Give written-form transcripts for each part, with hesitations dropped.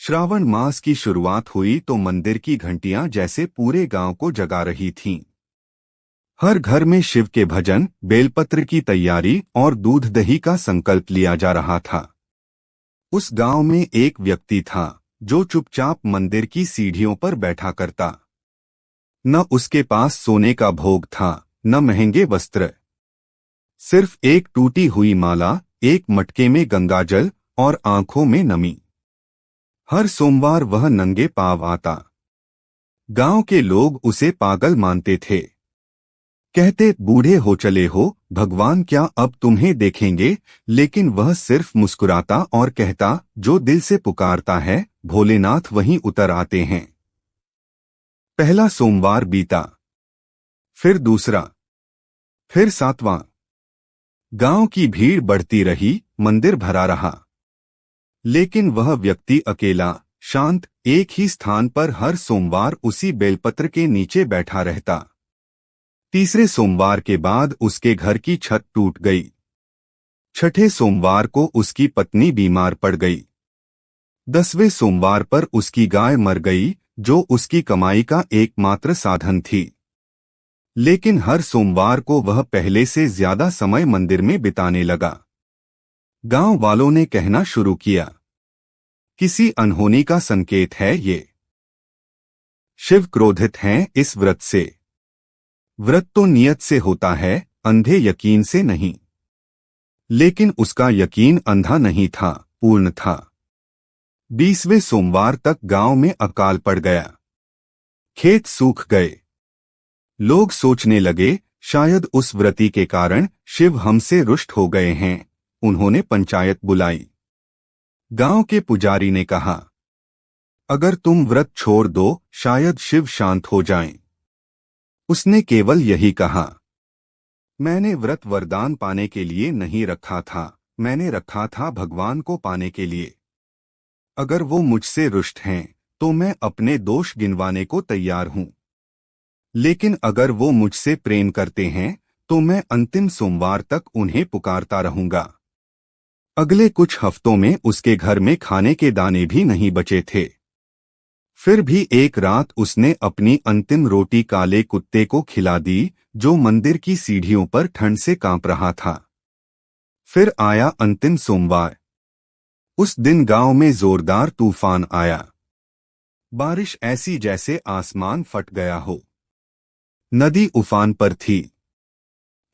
श्रावण मास की शुरुआत हुई तो मंदिर की घंटियां जैसे पूरे गांव को जगा रही थीं। हर घर में शिव के भजन, बेलपत्र की तैयारी और दूध दही का संकल्प लिया जा रहा था। उस गांव में एक व्यक्ति था जो चुपचाप मंदिर की सीढ़ियों पर बैठा करता। न उसके पास सोने का भोग था, न महंगे वस्त्र, सिर्फ एक टूटी हुई माला, एक मटके में गंगाजल और आंखों में नमी। हर सोमवार वह नंगे पांव आता। गांव के लोग उसे पागल मानते थे। कहते, बूढ़े हो चले हो, भगवान क्या अब तुम्हें देखेंगे? लेकिन वह सिर्फ मुस्कुराता और कहता, जो दिल से पुकारता है भोलेनाथ वहीं उतर आते हैं। पहला सोमवार बीता, फिर दूसरा, फिर सातवां। गांव की भीड़ बढ़ती रही, मंदिर भरा रहा, लेकिन वह व्यक्ति अकेला, शांत, एक ही स्थान पर हर सोमवार उसी बेलपत्र के नीचे बैठा रहता। तीसरे सोमवार के बाद उसके घर की छत टूट गई। छठे सोमवार को उसकी पत्नी बीमार पड़ गई। 10वें सोमवार पर उसकी गाय मर गई, जो उसकी कमाई का एकमात्र साधन थी। लेकिन हर सोमवार को वह पहले से ज्यादा समय मंदिर में बिताने लगा। गांव वालों ने कहना शुरू किया, किसी अनहोनी का संकेत है ये। शिव क्रोधित हैं इस व्रत से। व्रत तो नियत से होता है, अंधे यकीन से नहीं। लेकिन उसका यकीन अंधा नहीं था, पूर्ण था। 20वें सोमवार तक गांव में अकाल पड़ गया। खेत सूख गए। लोग सोचने लगे, शायद उस व्रती के कारण शिव हमसे रुष्ट हो गए हैं। उन्होंने पंचायत बुलाई। गांव के पुजारी ने कहा, अगर तुम व्रत छोड़ दो, शायद शिव शांत हो जाएं। उसने केवल यही कहा, मैंने व्रत वरदान पाने के लिए नहीं रखा था, मैंने रखा था भगवान को पाने के लिए। अगर वो मुझसे रुष्ट हैं, तो मैं अपने दोष गिनवाने को तैयार हूं। लेकिन अगर वो मुझसे प्रेम करते हैं, तो मैं अंतिम सोमवार तक उन्हें पुकारता रहूंगा। अगले कुछ हफ्तों में उसके घर में खाने के दाने भी नहीं बचे थे। फिर भी एक रात उसने अपनी अंतिम रोटी काले कुत्ते को खिला दी, जो मंदिर की सीढ़ियों पर ठंड से कांप रहा था। फिर आया अंतिम सोमवार। उस दिन गांव में जोरदार तूफान आया। बारिश ऐसी जैसे आसमान फट गया हो। नदी उफान पर थी।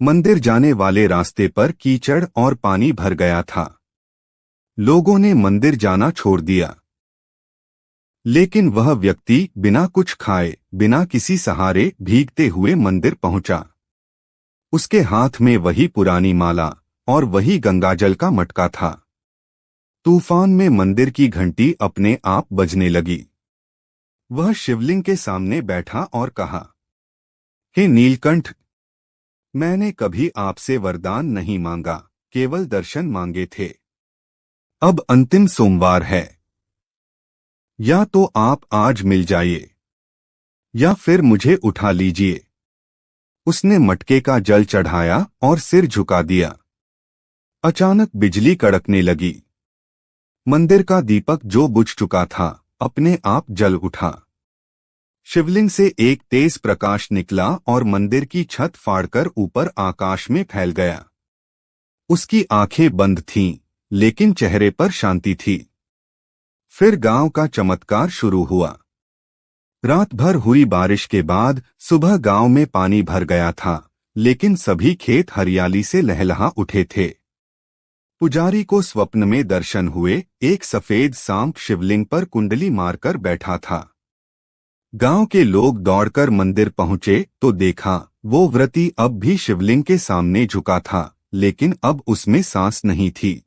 मंदिर जाने वाले रास्ते पर कीचड़ और पानी भर गया था। लोगों ने मंदिर जाना छोड़ दिया। लेकिन वह व्यक्ति बिना कुछ खाए, बिना किसी सहारे, भीगते हुए मंदिर पहुंचा। उसके हाथ में वही पुरानी माला और वही गंगाजल का मटका था। तूफान में मंदिर की घंटी अपने आप बजने लगी। वह शिवलिंग के सामने बैठा और कहा, हे नीलकंठ, मैंने कभी आपसे वरदान नहीं मांगा, केवल दर्शन मांगे थे। अब अंतिम सोमवार है। या तो आप आज मिल जाइए, या फिर मुझे उठा लीजिए। उसने मटके का जल चढ़ाया और सिर झुका दिया। अचानक बिजली कड़कने लगी। मंदिर का दीपक जो बुझ चुका था, अपने आप जल उठा। शिवलिंग से एक तेज प्रकाश निकला और मंदिर की छत फाड़कर ऊपर आकाश में फैल गया। उसकी आंखें बंद थीं, लेकिन चेहरे पर शांति थी। फिर गांव का चमत्कार शुरू हुआ। रात भर हुई बारिश के बाद सुबह गांव में पानी भर गया था, लेकिन सभी खेत हरियाली से लहलहा उठे थे। पुजारी को स्वप्न में दर्शन हुए, एक सफेद सांप शिवलिंग पर कुंडली मारकर बैठा था। गांव के लोग दौड़कर मंदिर पहुंचे तो देखा, वो व्रती अब भी शिवलिंग के सामने झुका था, लेकिन अब उसमें सांस नहीं थी।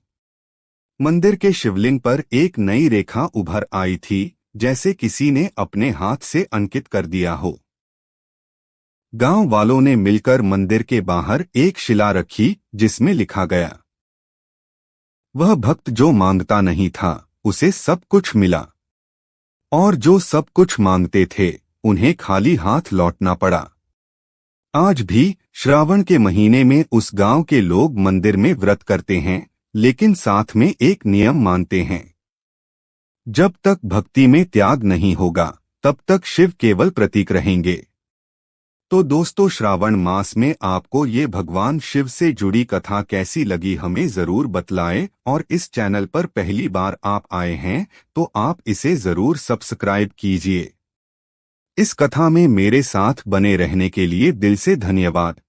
मंदिर के शिवलिंग पर एक नई रेखा उभर आई थी, जैसे किसी ने अपने हाथ से अंकित कर दिया हो। गांव वालों ने मिलकर मंदिर के बाहर एक शिला रखी, जिसमें लिखा गया, वह भक्त जो मांगता नहीं था, उसे सब कुछ मिला। और जो सब कुछ मांगते थे, उन्हें खाली हाथ लौटना पड़ा। आज भी श्रावण के महीने में उस गांव के लोग मंदिर में व्रत करते हैं, लेकिन साथ में एक नियम मानते हैं। जब तक भक्ति में त्याग नहीं होगा तब तक शिव केवल प्रतीक रहेंगे। तो दोस्तों, श्रावण मास में आपको ये भगवान शिव से जुड़ी कथा कैसी लगी हमें जरूर बतलाएं, और इस चैनल पर पहली बार आप आए हैं तो आप इसे जरूर सब्सक्राइब कीजिए। इस कथा में मेरे साथ बने रहने के लिए दिल से धन्यवाद।